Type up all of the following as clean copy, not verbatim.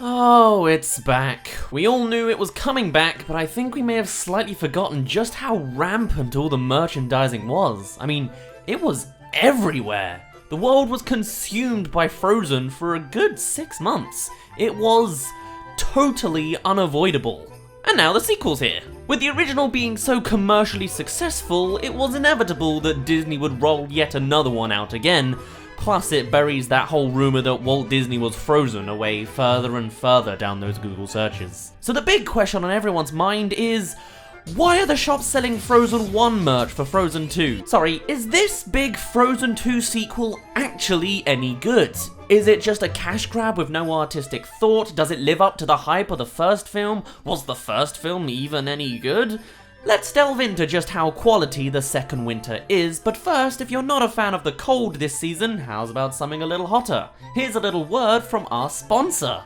Oh, it's back. We all knew it was coming back, but I think we may have slightly forgotten just how rampant all the merchandising was. I mean, it was everywhere. The world was consumed by Frozen for a good 6 months. It was totally unavoidable. And now the sequel's here. With the original being so commercially successful, it was inevitable that Disney would roll yet another one out again. Plus, it buries that whole rumor that Walt Disney was Frozen away further and further down those Google searches. So the big question on everyone's mind is, why are the shops selling Frozen 1 merch for Frozen 2? Sorry, is this big Frozen 2 sequel actually any good? Is it just a cash grab with no artistic thought? Does it live up to the hype of the first film? Was the first film even any good? Let's delve into just how quality the second winter is, but first, if you're not a fan of the cold this season, how's about something a little hotter? Here's a little word from our sponsor.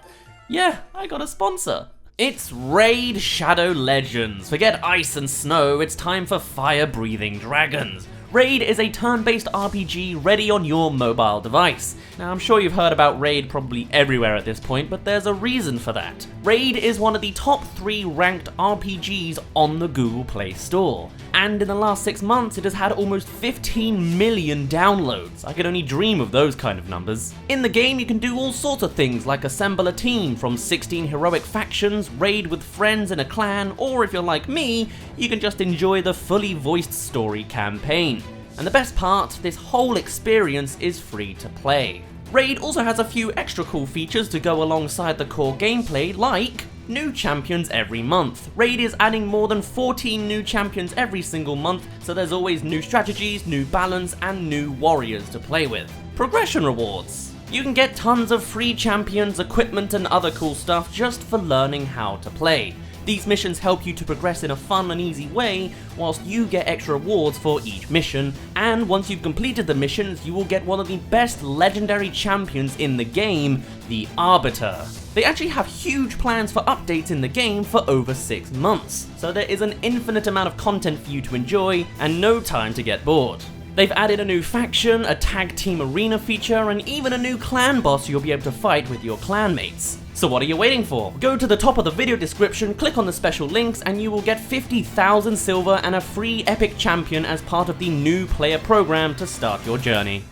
Yeah, I got a sponsor. It's Raid Shadow Legends. Forget ice and snow, it's time for fire-breathing dragons. Raid is a turn-based RPG ready on your mobile device. Now, I'm sure you've heard about Raid probably everywhere at this point, but there's a reason for that. Raid is one of the top 3 ranked RPGs on the Google Play Store. And in the last 6 months, it has had almost 15 million downloads. I could only dream of those kind of numbers. In the game, you can do all sorts of things like assemble a team from 16 heroic factions, raid with friends in a clan, or if you're like me, you can just enjoy the fully voiced story campaign. And the best part, this whole experience is free to play. Raid also has a few extra cool features to go alongside the core gameplay, like new champions every month. Raid is adding more than 14 new champions every single month, so there's always new strategies, new balance, and new warriors to play with. Progression rewards. You can get tons of free champions, equipment, and other cool stuff just for learning how to play. These missions help you to progress in a fun and easy way, whilst you get extra rewards for each mission, and once you've completed the missions, you will get one of the best legendary champions in the game, the Arbiter. They actually have huge plans for updates in the game for over 6 months, so there is an infinite amount of content for you to enjoy, and no time to get bored. They've added a new faction, a tag team arena feature, and even a new clan boss you'll be able to fight with your clanmates. So what are you waiting for? Go to the top of the video description, click on the special links, and you will get 50,000 silver and a free epic champion as part of the new player program to start your journey.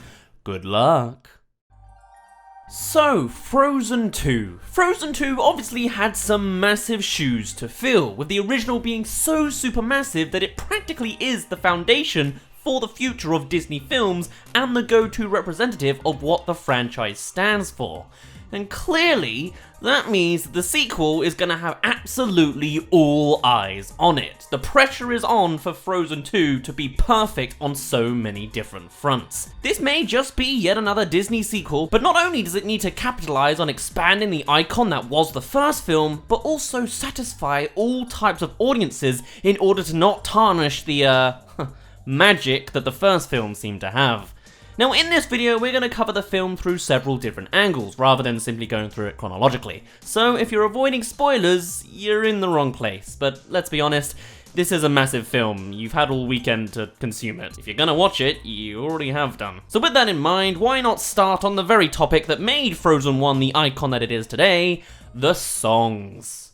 Good luck! So, Frozen 2. Frozen 2 obviously had some massive shoes to fill, with the original being so supermassive that it practically is the foundation for the future of Disney films and the go-to representative of what the franchise stands for. And clearly, that means the sequel is going to have absolutely all eyes on it. The pressure is on for Frozen 2 to be perfect on so many different fronts. This may just be yet another Disney sequel, but not only does it need to capitalize on expanding the icon that was the first film, but also satisfy all types of audiences in order to not tarnish the, magic that the first film seemed to have. Now in this video we're going to cover the film through several different angles, rather than simply going through it chronologically. So if you're avoiding spoilers, you're in the wrong place, but let's be honest, this is a massive film, you've had all weekend to consume it. If you're gonna watch it, you already have done. So with that in mind, why not start on the very topic that made Frozen 1 the icon that it is today, the songs.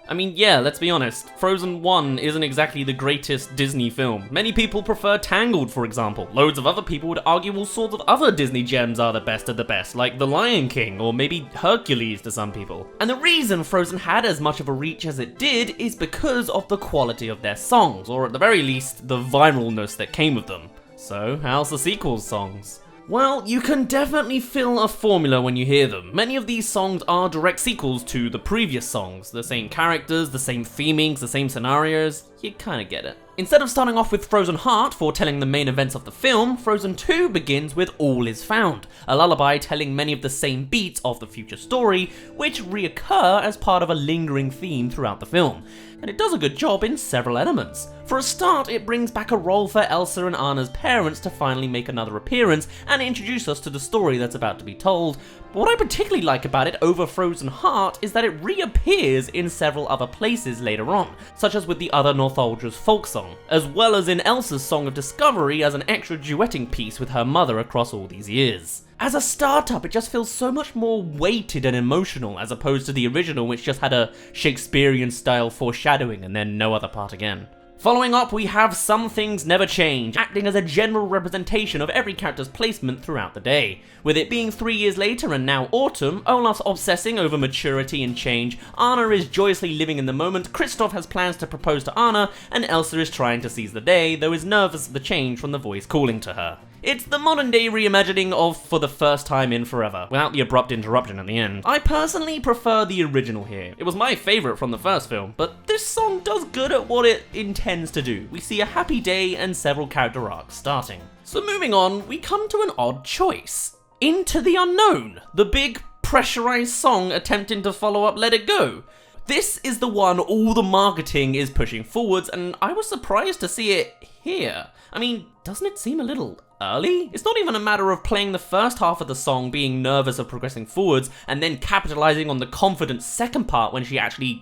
I mean, yeah, let's be honest, Frozen 1 isn't exactly the greatest Disney film. Many people prefer Tangled, for example. Loads of other people would argue all sorts of other Disney gems are the best of the best, like The Lion King, or maybe Hercules to some people. And the reason Frozen had as much of a reach as it did is because of the quality of their songs, or at the very least, the viralness that came with them. So, how's the sequel's songs? Well, you can definitely feel a formula when you hear them. Many of these songs are direct sequels to the previous songs. The same characters, the same themings, the same scenarios. You kinda get it. Instead of starting off with Frozen Heart foretelling the main events of the film, Frozen 2 begins with All Is Found, a lullaby telling many of the same beats of the future story, which reoccur as part of a lingering theme throughout the film. And it does a good job in several elements. For a start, it brings back a role for Elsa and Anna's parents to finally make another appearance and introduce us to the story that's about to be told. But what I particularly like about it over Frozen Heart is that it reappears in several other places later on, such as with the other Northoldra's folk song, as well as in Elsa's Song of Discovery as an extra duetting piece with her mother across all these years. As a startup, it just feels so much more weighted and emotional as opposed to the original, which just had a Shakespearean-style foreshadowing and then no other part again. Following up, we have Some Things Never Change, acting as a general representation of every character's placement throughout the day. With it being 3 years later and now autumn, Olaf's obsessing over maturity and change, Anna is joyously living in the moment, Kristoff has plans to propose to Anna, and Elsa is trying to seize the day, though is nervous of the change from the voice calling to her. It's the modern day reimagining of For the First Time in Forever, without the abrupt interruption at the end. I personally prefer the original here. It was my favourite from the first film, but this song does good at what it intends to do. We see a happy day and several character arcs starting. So moving on, we come to an odd choice. Into the Unknown, the big pressurized song attempting to follow up Let It Go. This is the one all the marketing is pushing forwards, and I was surprised to see it here. I mean, doesn't it seem a little early? It's not even a matter of playing the first half of the song being nervous of progressing forwards and then capitalizing on the confident second part when she actually,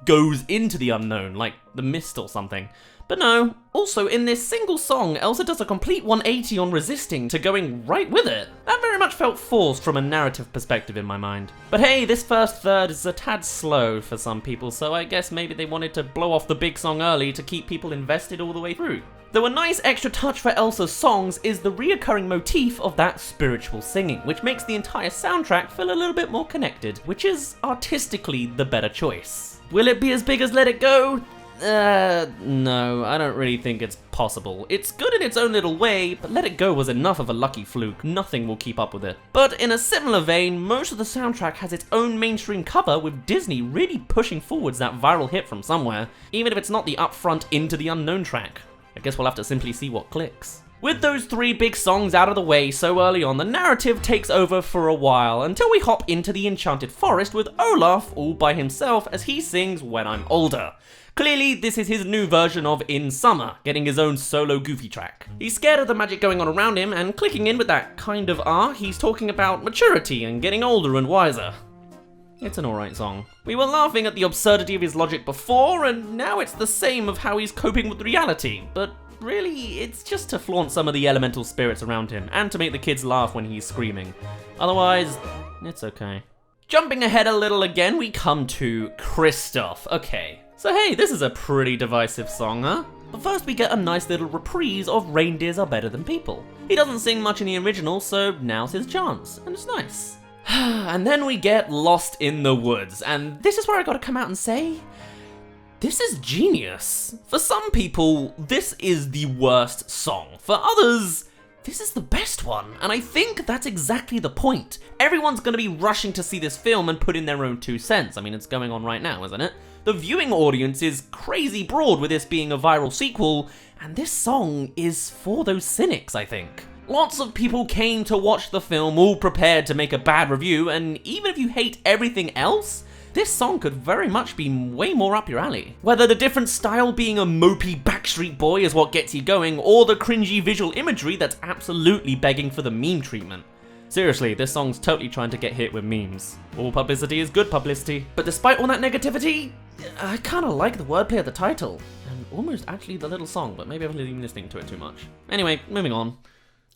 goes into the unknown, like the mist or something. But no, also in this single song, Elsa does a complete 180 on resisting to going right with it. That very much felt forced from a narrative perspective in my mind. But hey, this first third is a tad slow for some people, so I guess maybe they wanted to blow off the big song early to keep people invested all the way through. Though a nice extra touch for Elsa's songs is the reoccurring motif of that spiritual singing, which makes the entire soundtrack feel a little bit more connected, which is artistically the better choice. Will it be as big as Let It Go? No, I don't really think it's possible. It's good in its own little way, but Let It Go was enough of a lucky fluke. Nothing will keep up with it. But in a similar vein, most of the soundtrack has its own mainstream cover, with Disney really pushing forwards that viral hit from somewhere, even if it's not the upfront Into the Unknown track. I guess we'll have to simply see what clicks. With those three big songs out of the way so early on, the narrative takes over for a while, until we hop into the Enchanted Forest with Olaf all by himself as he sings When I'm Older. Clearly, this is his new version of In Summer, getting his own solo goofy track. He's scared of the magic going on around him, and clicking in with that kind of he's talking about maturity and getting older and wiser. It's an alright song. We were laughing at the absurdity of his logic before, and now it's the same of how he's coping with reality, but really, it's just to flaunt some of the elemental spirits around him, and to make the kids laugh when he's screaming. Otherwise, it's okay. Jumping ahead a little again, we come to Kristoff. Okay, so hey, this is a pretty divisive song, huh? But first we get a nice little reprise of Reindeers Are Better Than People. He doesn't sing much in the original, so now's his chance, and it's nice. And then we get Lost in the Woods, and this is where I gotta come out and say, this is genius. For some people, this is the worst song. For others, this is the best one, and I think that's exactly the point. Everyone's gonna be rushing to see this film and put in their own 2 cents. I mean, it's going on right now, isn't it? The viewing audience is crazy broad with this being a viral sequel, and this song is for those cynics, I think. Lots of people came to watch the film all prepared to make a bad review, and even if you hate everything else, this song could very much be way more up your alley. Whether the different style being a mopey Backstreet Boy is what gets you going, or the cringy visual imagery that's absolutely begging for the meme treatment. Seriously, this song's totally trying to get hit with memes. All publicity is good publicity. But despite all that negativity, I kinda like the wordplay of the title, and almost actually the little song, but maybe I've been listening to it too much. Anyway, moving on.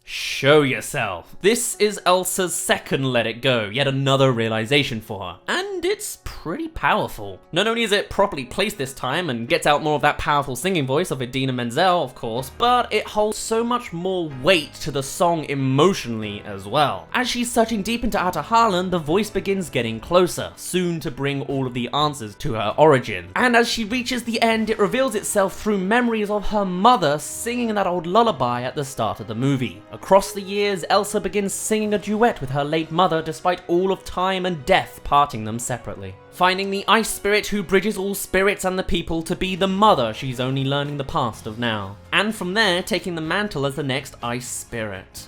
Show Yourself. This is Elsa's second Let It Go, yet another realization for her. And it's pretty powerful. Not only is it properly placed this time and gets out more of that powerful singing voice of Idina Menzel, of course, but it holds so much more weight to the song emotionally as well. As she's searching deep into outer Harlan, the voice begins getting closer, soon to bring all of the answers to her origin. And as she reaches the end, it reveals itself through memories of her mother singing that old lullaby at the start of the movie. Across the years, Elsa begins singing a duet with her late mother despite all of time and death parting them separately. Finding the ice spirit who bridges all spirits and the people to be the mother she's only learning the past of now. And from there, taking the mantle as the next ice spirit.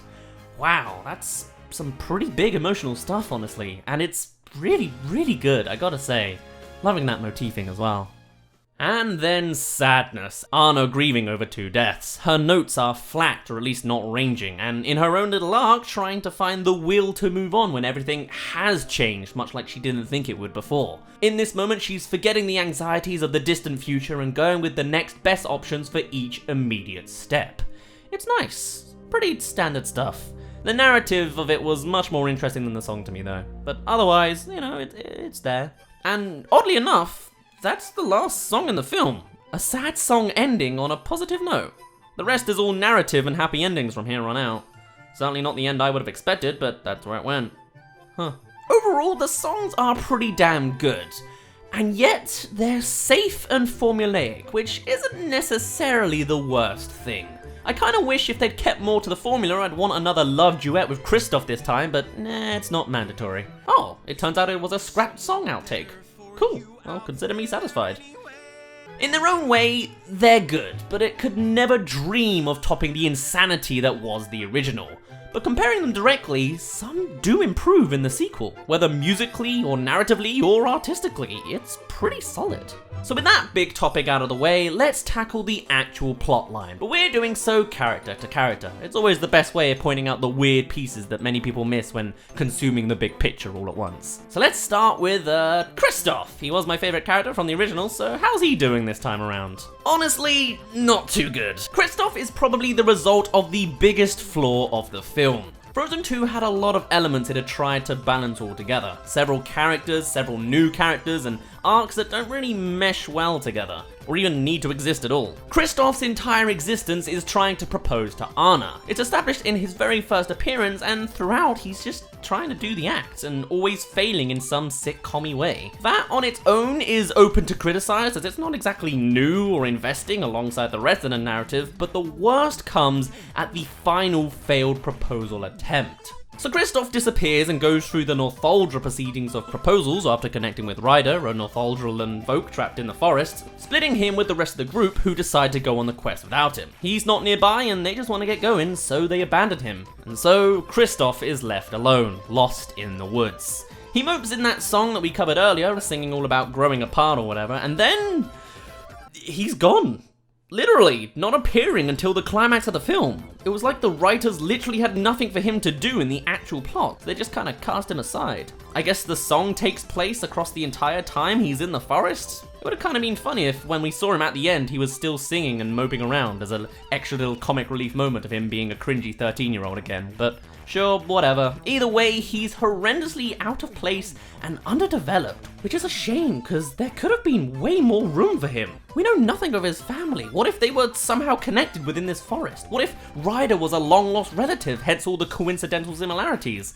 Wow, that's some pretty big emotional stuff, honestly. And it's really, really good, I gotta say. Loving that motifing as well. And then sadness. Anna grieving over 2 deaths. Her notes are flat, or at least not ranging, and in her own little arc, trying to find the will to move on when everything has changed, much like she didn't think it would before. In this moment, she's forgetting the anxieties of the distant future and going with the next best options for each immediate step. It's nice. Pretty standard stuff. The narrative of it was much more interesting than the song to me though. But otherwise, you know, it's there. And oddly enough, that's the last song in the film. A sad song ending on a positive note. The rest is all narrative and happy endings from here on out. Certainly not the end I would have expected, but that's where it went. Huh. Overall, the songs are pretty damn good. And yet, they're safe and formulaic, which isn't necessarily the worst thing. I kinda wish if they'd kept more to the formula, I'd want another love duet with Kristoff this time, but nah, it's not mandatory. Oh, it turns out it was a scrapped song outtake. Cool, well, consider me satisfied. In their own way, they're good, but it could never dream of topping the insanity that was the original. But comparing them directly, some do improve in the sequel, whether musically or narratively or artistically, it's pretty solid. So with that big topic out of the way, let's tackle the actual plotline, but we're doing so character to character. It's always the best way of pointing out the weird pieces that many people miss when consuming the big picture all at once. So let's start with Kristoff. He was my favorite character from the original, so how's he doing this time around? Honestly, not too good. Kristoff is probably the result of the biggest flaw of the film. Frozen 2 had a lot of elements it had tried to balance all together. Several characters, several new characters, and arcs that don't really mesh well together, or even need to exist at all. Kristoff's entire existence is trying to propose to Anna. It's established in his very first appearance, and throughout he's just trying to do the act, and always failing in some sitcom-y way. That on its own is open to criticize, as it's not exactly new or investing alongside the rest of the narrative, but the worst comes at the final failed proposal attempt. So Kristoff disappears and goes through the Northuldra proceedings of proposals after connecting with Ryder, a Northuldralan folk trapped in the forest, splitting him with the rest of the group who decide to go on the quest without him. He's not nearby and they just want to get going, so they abandon him. And so Kristoff is left alone, lost in the woods. He mopes in that song that we covered earlier, singing all about growing apart or whatever, and then he's gone. Literally, not appearing until the climax of the film. It was like the writers literally had nothing for him to do in the actual plot. They just kind of cast him aside. I guess the song takes place across the entire time he's in the forest? It would have kind of been funny if when we saw him at the end, he was still singing and moping around as an extra little comic relief moment of him being a cringy 13-year-old again, but sure, whatever. Either way, he's horrendously out of place and underdeveloped, which is a shame because there could have been way more room for him. We know nothing of his family. What if they were somehow connected within this forest? What if Ryder was a long-lost relative, hence all the coincidental similarities?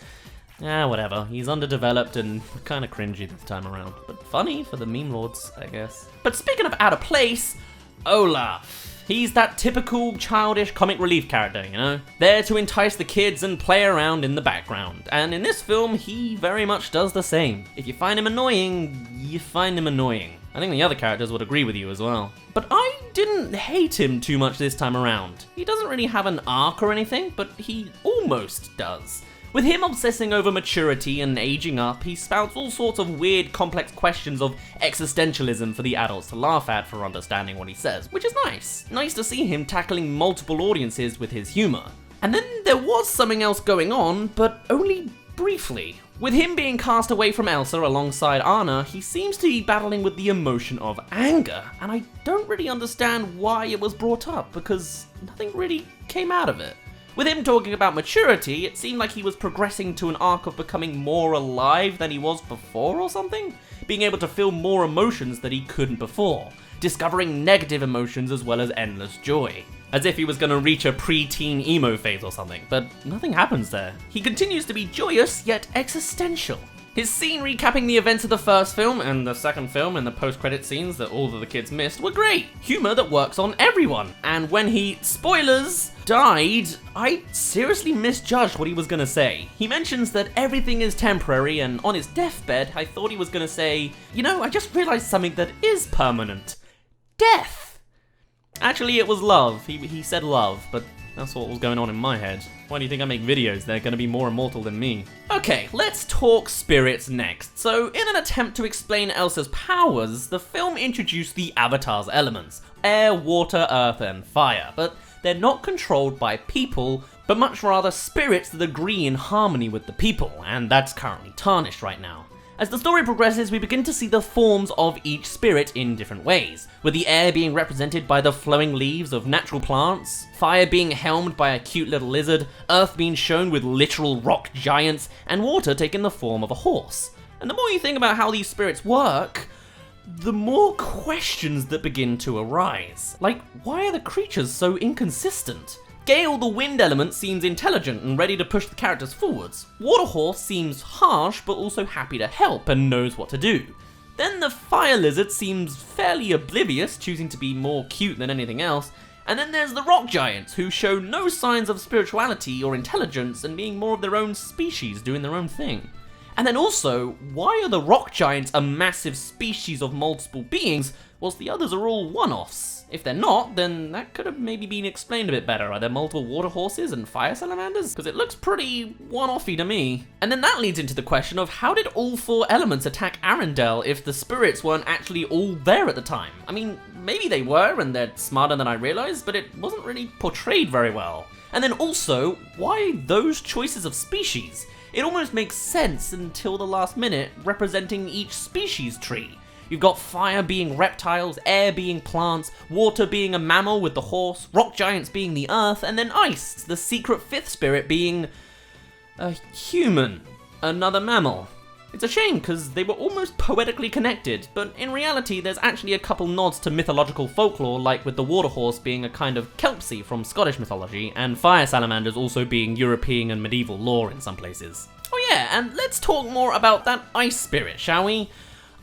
Whatever. He's underdeveloped and kind of cringy this time around. But funny for the meme lords, I guess. But speaking of out of place, Olaf. He's that typical childish comic relief character, you know? There to entice the kids and play around in the background. And in this film, he very much does the same. If you find him annoying, you find him annoying. I think the other characters would agree with you as well. But I didn't hate him too much this time around. He doesn't really have an arc or anything, but he almost does. With him obsessing over maturity and aging up, he spouts all sorts of weird, complex questions of existentialism for the adults to laugh at for understanding what he says, which is nice. Nice to see him tackling multiple audiences with his humor. And then there was something else going on, but only briefly. With him being cast away from Elsa alongside Anna, he seems to be battling with the emotion of anger, and I don't really understand why it was brought up, because nothing really came out of it. With him talking about maturity, it seemed like he was progressing to an arc of becoming more alive than he was before or something? Being able to feel more emotions that he couldn't before. Discovering negative emotions as well as endless joy. As if he was gonna reach a pre-teen emo phase or something, but nothing happens there. He continues to be joyous, yet existential. His scene recapping the events of the first film and the second film and the post-credit scenes that all of the kids missed were great. Humor that works on everyone. And when he, spoilers, died, I seriously misjudged what he was gonna say. He mentions that everything is temporary, and on his deathbed, I thought he was gonna say, you know, I just realized something that is permanent. Death! Actually, it was love. He said love, but that's what was going on in my head. Why do you think I make videos? They're gonna be more immortal than me. Okay, let's talk spirits next. So, in an attempt to explain Elsa's powers, the film introduced the Avatar's elements. Air, water, earth, and fire. But they're not controlled by people, but much rather spirits that agree in harmony with the people, and that's currently tarnished right now. As the story progresses, we begin to see the forms of each spirit in different ways, with the air being represented by the flowing leaves of natural plants, fire being helmed by a cute little lizard, earth being shown with literal rock giants, and water taking the form of a horse. And the more you think about how these spirits work, the more questions that begin to arise. Like, why are the creatures so inconsistent? Gale, the wind element, seems intelligent and ready to push the characters forwards. Waterhorse seems harsh but also happy to help and knows what to do. Then the fire lizard seems fairly oblivious, choosing to be more cute than anything else. And then there's the rock giants, who show no signs of spirituality or intelligence and being more of their own species doing their own thing. And then also, why are the rock giants a massive species of multiple beings, whilst the others are all one-offs? If they're not, then that could have maybe been explained a bit better. Are there multiple water horses and fire salamanders? Because it looks pretty one-offy to me. And then that leads into the question of how did all 4 elements attack Arendelle if the spirits weren't actually all there at the time? I mean, maybe they were and they're smarter than I realized, but it wasn't really portrayed very well. And then also, why those choices of species? It almost makes sense until the last minute, representing each species tree. You've got fire being reptiles, air being plants, water being a mammal with the horse, rock giants being the earth, and then ice, the secret 5th spirit being a human, another mammal. It's a shame because they were almost poetically connected, but in reality there's actually a couple nods to mythological folklore, like with the water horse being a kind of kelpsie from Scottish mythology, and fire salamanders also being European and medieval lore in some places. Oh yeah, and let's talk more about that ice spirit, shall we?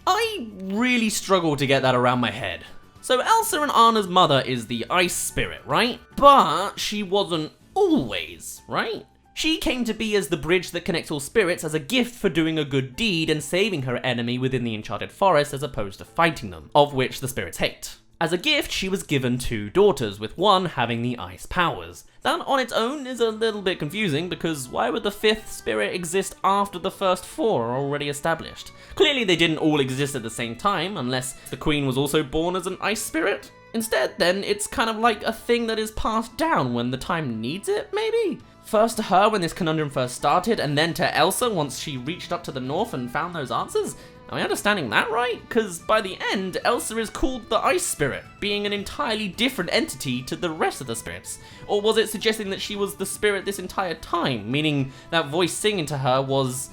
I really struggle to get that around my head. So Elsa and Anna's mother is the ice spirit, right? But she wasn't always, right? She came to be as the bridge that connects all spirits as a gift for doing a good deed and saving her enemy within the enchanted forest as opposed to fighting them, of which the spirits hate. As a gift, she was given 2 daughters, with one having the ice powers. That on its own is a little bit confusing because why would the 5th spirit exist after the first 4 are already established? Clearly they didn't all exist at the same time, unless the queen was also born as an ice spirit. Instead, then, it's kind of like a thing that is passed down when the time needs it, maybe? First to her when this conundrum first started, and then to Elsa once she reached up to the north and found those answers? Am I understanding that right? Because by the end, Elsa is called the Ice Spirit, being an entirely different entity to the rest of the spirits. Or was it suggesting that she was the spirit this entire time, meaning that voice singing to her was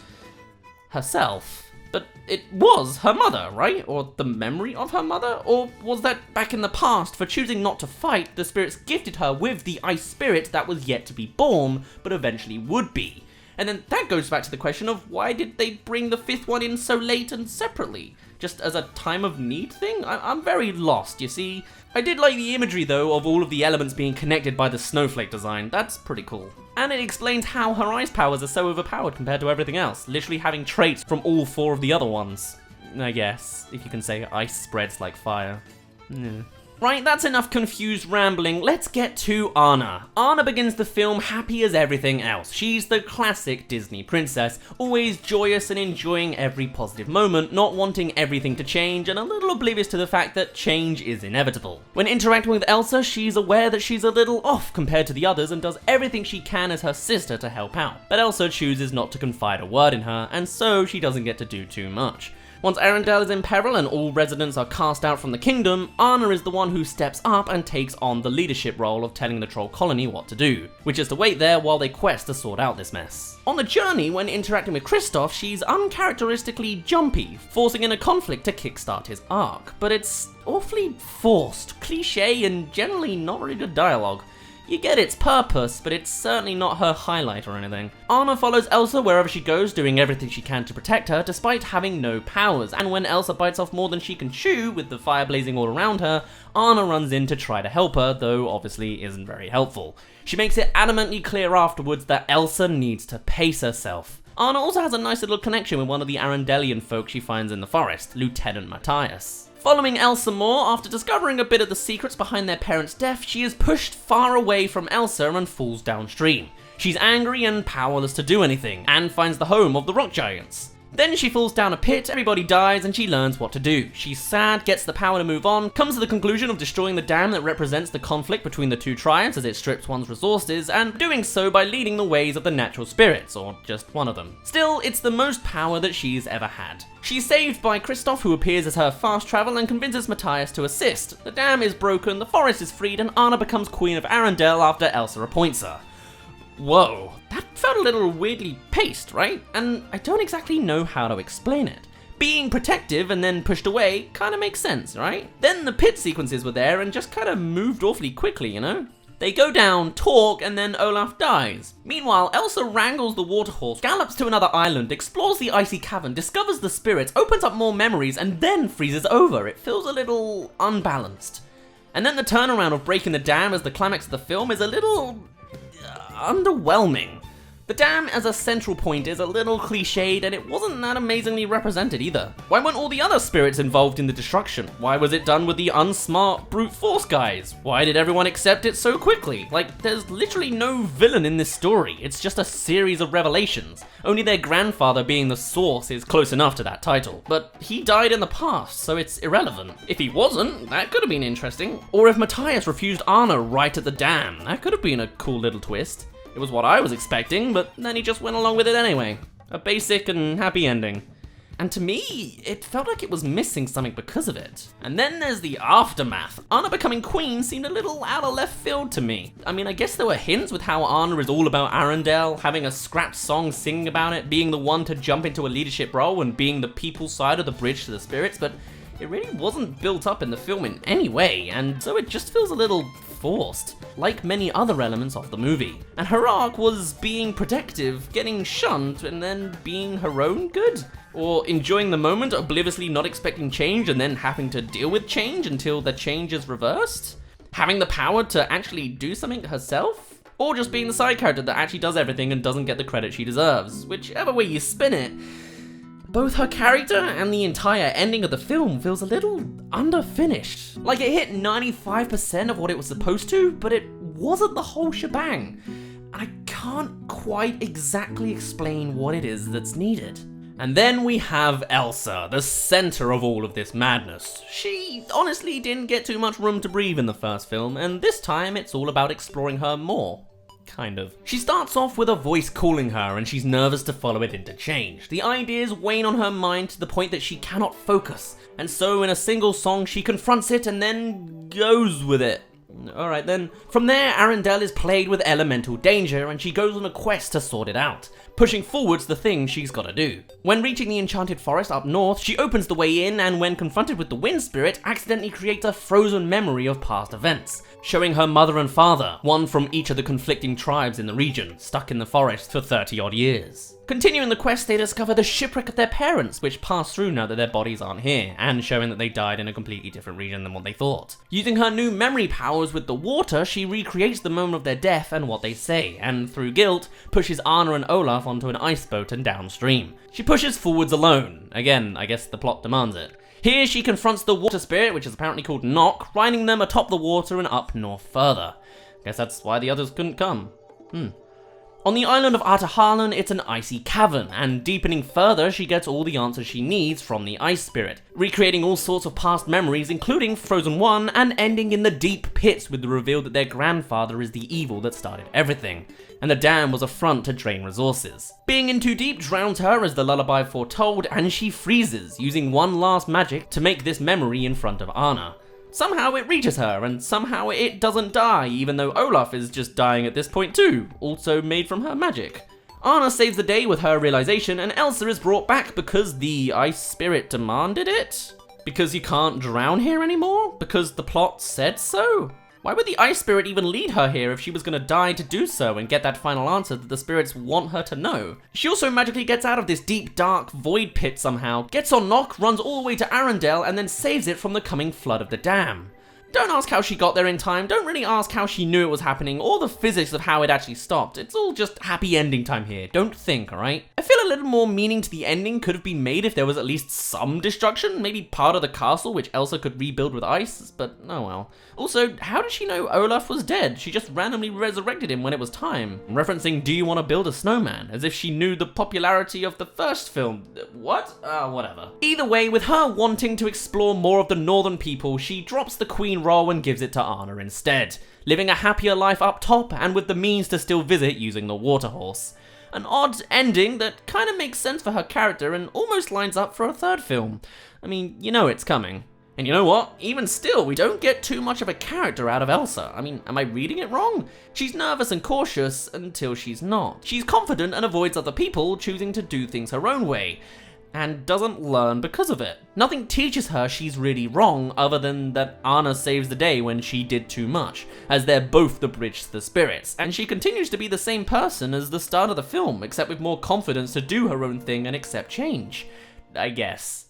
herself? But it was her mother, right? Or the memory of her mother? Or was that back in the past, for choosing not to fight, the spirits gifted her with the Ice Spirit that was yet to be born, but eventually would be? And then that goes back to the question of why did they bring the 5th one in so late and separately? Just as a time of need thing? I'm very lost, you see? I did like the imagery though of all of the elements being connected by the snowflake design. That's pretty cool. And it explains how her ice powers are so overpowered compared to everything else, literally having traits from all 4 of the other ones. I guess, if you can say ice spreads like fire. Yeah. Right, that's enough confused rambling, let's get to Anna. Anna begins the film happy as everything else. She's the classic Disney princess, always joyous and enjoying every positive moment, not wanting everything to change, and a little oblivious to the fact that change is inevitable. When interacting with Elsa, she's aware that she's a little off compared to the others and does everything she can as her sister to help out. But Elsa chooses not to confide a word in her, and so she doesn't get to do too much. Once Arendelle is in peril and all residents are cast out from the kingdom, Anna is the one who steps up and takes on the leadership role of telling the troll colony what to do, which is to wait there while they quest to sort out this mess. On the journey, when interacting with Kristoff, she's uncharacteristically jumpy, forcing in a conflict to kickstart his arc, but it's awfully forced, cliché, and generally not very good dialogue. You get its purpose, but it's certainly not her highlight or anything. Anna follows Elsa wherever she goes, doing everything she can to protect her, despite having no powers, and when Elsa bites off more than she can chew, with the fire blazing all around her, Anna runs in to try to help her, though obviously isn't very helpful. She makes it adamantly clear afterwards that Elsa needs to pace herself. Anna also has a nice little connection with one of the Arendellian folk she finds in the forest, Lieutenant Matthias. Following Elsa more, after discovering a bit of the secrets behind their parents' death, she is pushed far away from Elsa and falls downstream. She's angry and powerless to do anything, and finds the home of the rock giants. Then she falls down a pit, everybody dies, and she learns what to do. She's sad, gets the power to move on, comes to the conclusion of destroying the dam that represents the conflict between the two tribes as it strips one's resources, and doing so by leading the ways of the natural spirits, or just one of them. Still, it's the most power that she's ever had. She's saved by Kristoff, who appears as her fast travel and convinces Matthias to assist. The dam is broken, the forest is freed, and Anna becomes Queen of Arendelle after Elsa appoints her. Whoa, that felt a little weirdly paced, right? And I don't exactly know how to explain it. Being protective and then pushed away kinda makes sense, right? Then the pit sequences were there and just kinda moved awfully quickly, you know? They go down, talk, and then Olaf dies. Meanwhile, Elsa wrangles the waterhorse, gallops to another island, explores the icy cavern, discovers the spirits, opens up more memories, and then freezes over. It feels a little unbalanced. And then the turnaround of breaking the dam as the climax of the film is a little underwhelming. The dam as a central point is a little cliched, and it wasn't that amazingly represented either. Why weren't all the other spirits involved in the destruction? Why was it done with the unsmart brute force guys? Why did everyone accept it so quickly? Like, there's literally no villain in this story. It's just a series of revelations. Only their grandfather being the source is close enough to that title. But he died in the past, so it's irrelevant. If he wasn't, that could have been interesting. Or if Matthias refused Anna right at the dam, that could have been a cool little twist. It was what I was expecting, but then he just went along with it anyway. A basic and happy ending. And to me, it felt like it was missing something because of it. And then there's the aftermath. Anna becoming queen seemed a little out of left field to me. I mean, I guess there were hints with how Anna is all about Arendelle, having a scrapped song singing about it, being the one to jump into a leadership role and being the people's side of the bridge to the spirits, but it really wasn't built up in the film in any way, and so it just feels a little forced, like many other elements of the movie. And her arc was being protective, getting shunned, and then being her own good? Or enjoying the moment, obliviously not expecting change and then having to deal with change until the change is reversed? Having the power to actually do something herself? Or just being the side character that actually does everything and doesn't get the credit she deserves? Whichever way you spin it, both her character and the entire ending of the film feels a little underfinished. Like it hit 95% of what it was supposed to, but it wasn't the whole shebang. And I can't quite exactly explain what it is that's needed. And then we have Elsa, the center of all of this madness. She honestly didn't get too much room to breathe in the first film, and this time it's all about exploring her more. Kind of. She starts off with a voice calling her and she's nervous to follow it into change. The ideas wane on her mind to the point that she cannot focus. And so in a single song she confronts it and then goes with it. Alright then. From there, Arendelle is plagued with elemental danger and she goes on a quest to sort it out, pushing forwards the thing she's gotta do. When reaching the enchanted forest up north, she opens the way in and when confronted with the wind spirit, accidentally creates a frozen memory of past events, showing her mother and father, one from each of the conflicting tribes in the region, stuck in the forest for 30 odd years. Continuing the quest, they discover the shipwreck of their parents, which pass through now that their bodies aren't here, and showing that they died in a completely different region than what they thought. Using her new memory powers with the water, she recreates the moment of their death and what they say, and through guilt, pushes Anna and Olaf onto an ice boat and downstream. She pushes forwards alone. Again, I guess the plot demands it. Here she confronts the water spirit, which is apparently called Nock, riding them atop the water and up north further. Guess that's why the others couldn't come. On the island of Artahalan, it's an icy cavern, and deepening further, she gets all the answers she needs from the ice spirit, recreating all sorts of past memories, including Frozen 1, and ending in the deep pits with the reveal that their grandfather is the evil that started everything, and the dam was a front to drain resources. Being in too deep drowns her as the lullaby foretold, and she freezes, using one last magic to make this memory in front of Anna. Somehow it reaches her, and somehow it doesn't die, even though Olaf is just dying at this point too, also made from her magic. Anna saves the day with her realization, and Elsa is brought back because the ice spirit demanded it? Because you can't drown here anymore? Because the plot said so? Why would the ice spirit even lead her here if she was gonna die to do so and get that final answer that the spirits want her to know? She also magically gets out of this deep, dark void pit somehow, gets on Nock, runs all the way to Arendelle, and then saves it from the coming flood of the dam. Don't ask how she got there in time, don't really ask how she knew it was happening, or the physics of how it actually stopped. It's all just happy ending time here, don't think, alright? I feel a little more meaning to the ending could have been made if there was at least some destruction, maybe part of the castle which Elsa could rebuild with ice, but oh well. Also, how did she know Olaf was dead? She just randomly resurrected him when it was time. Referencing Do You Want to Build a Snowman, as if she knew the popularity of the first film. What? Whatever. Either way, with her wanting to explore more of the northern people, she drops the queen role and gives it to Anna instead, living a happier life up top and with the means to still visit using the water horse. An odd ending that kind of makes sense for her character and almost lines up for a third film. I mean, you know it's coming. And you know what? Even still, we don't get too much of a character out of Elsa. I mean, am I reading it wrong? She's nervous and cautious until she's not. She's confident and avoids other people, choosing to do things her own way, and doesn't learn because of it. Nothing teaches her she's really wrong other than that Anna saves the day when she did too much, as they're both the bridge to the spirits, and she continues to be the same person as the start of the film, except with more confidence to do her own thing and accept change. I guess.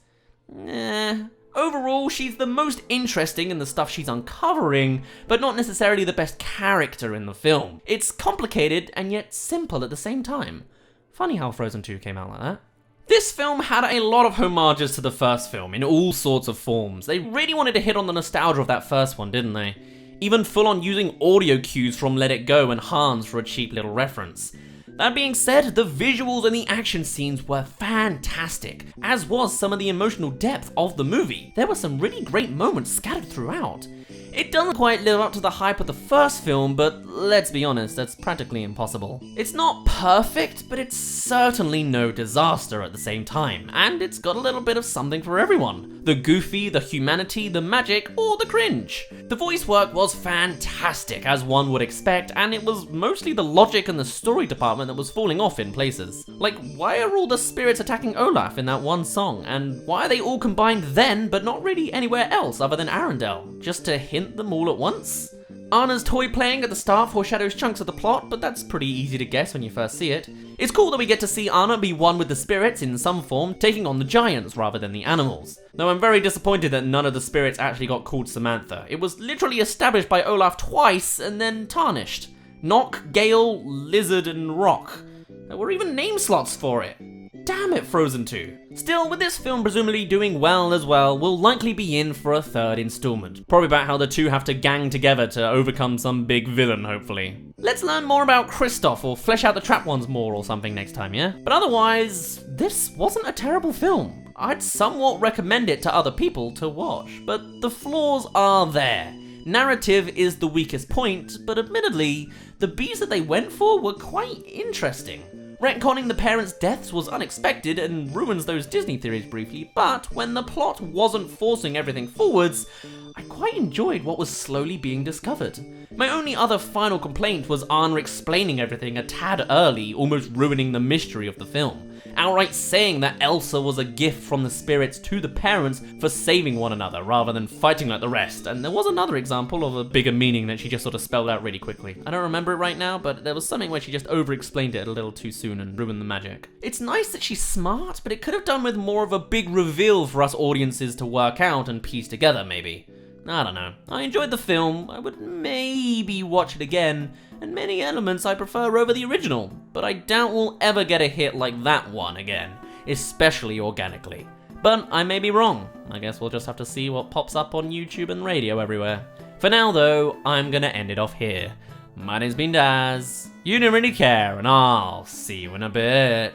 Overall, she's the most interesting in the stuff she's uncovering, but not necessarily the best character in the film. It's complicated and yet simple at the same time. Funny how Frozen 2 came out like that. This film had a lot of homages to the first film in all sorts of forms. They really wanted to hit on the nostalgia of that first one, didn't they? Even full on using audio cues from Let It Go and Hans for a cheap little reference. That being said, the visuals and the action scenes were fantastic, as was some of the emotional depth of the movie. There were some really great moments scattered throughout. It doesn't quite live up to the hype of the first film, but let's be honest, that's practically impossible. It's not perfect, but it's certainly no disaster at the same time, and it's got a little bit of something for everyone. The goofy, the humanity, the magic, or the cringe. The voice work was fantastic, as one would expect, and it was mostly the logic and the story department that was falling off in places. Like, why are all the spirits attacking Olaf in that one song, and why are they all combined then, but not really anywhere else other than Arendelle? Just to hint them all at once? Anna's toy playing at the start foreshadows chunks of the plot, but that's pretty easy to guess when you first see it. It's cool that we get to see Anna be one with the spirits in some form, taking on the giants rather than the animals. Though I'm very disappointed that none of the spirits actually got called Samantha. It was literally established by Olaf twice and then tarnished. Knock, Gale, Lizard, and Rock. There were even name slots for it. Damn it, Frozen 2. Still, with this film presumably doing well as well, we'll likely be in for a third installment. Probably about how the two have to gang together to overcome some big villain, hopefully. Let's learn more about Kristoff or flesh out the Trapped Ones more or something next time, yeah? But otherwise, this wasn't a terrible film. I'd somewhat recommend it to other people to watch, but the flaws are there. Narrative is the weakest point, but admittedly, the beats that they went for were quite interesting. Retconning the parents' deaths was unexpected and ruins those Disney theories briefly, but when the plot wasn't forcing everything forwards, I quite enjoyed what was slowly being discovered. My only other final complaint was Anna explaining everything a tad early, almost ruining the mystery of the film. Outright saying that Elsa was a gift from the spirits to the parents for saving one another rather than fighting like the rest, and there was another example of a bigger meaning that she just sort of spelled out really quickly. I don't remember it right now, but there was something where she just over-explained it a little too soon and ruined the magic. It's nice that she's smart, but it could have done with more of a big reveal for us audiences to work out and piece together, maybe. I don't know. I enjoyed the film, I would maybe watch it again, and many elements I prefer over the original, but I doubt we'll ever get a hit like that one again, especially organically. But I may be wrong. I guess we'll just have to see what pops up on YouTube and radio everywhere. For now though, I'm gonna end it off here. My name's been Dazz, you don't really care, and I'll see you in a bit.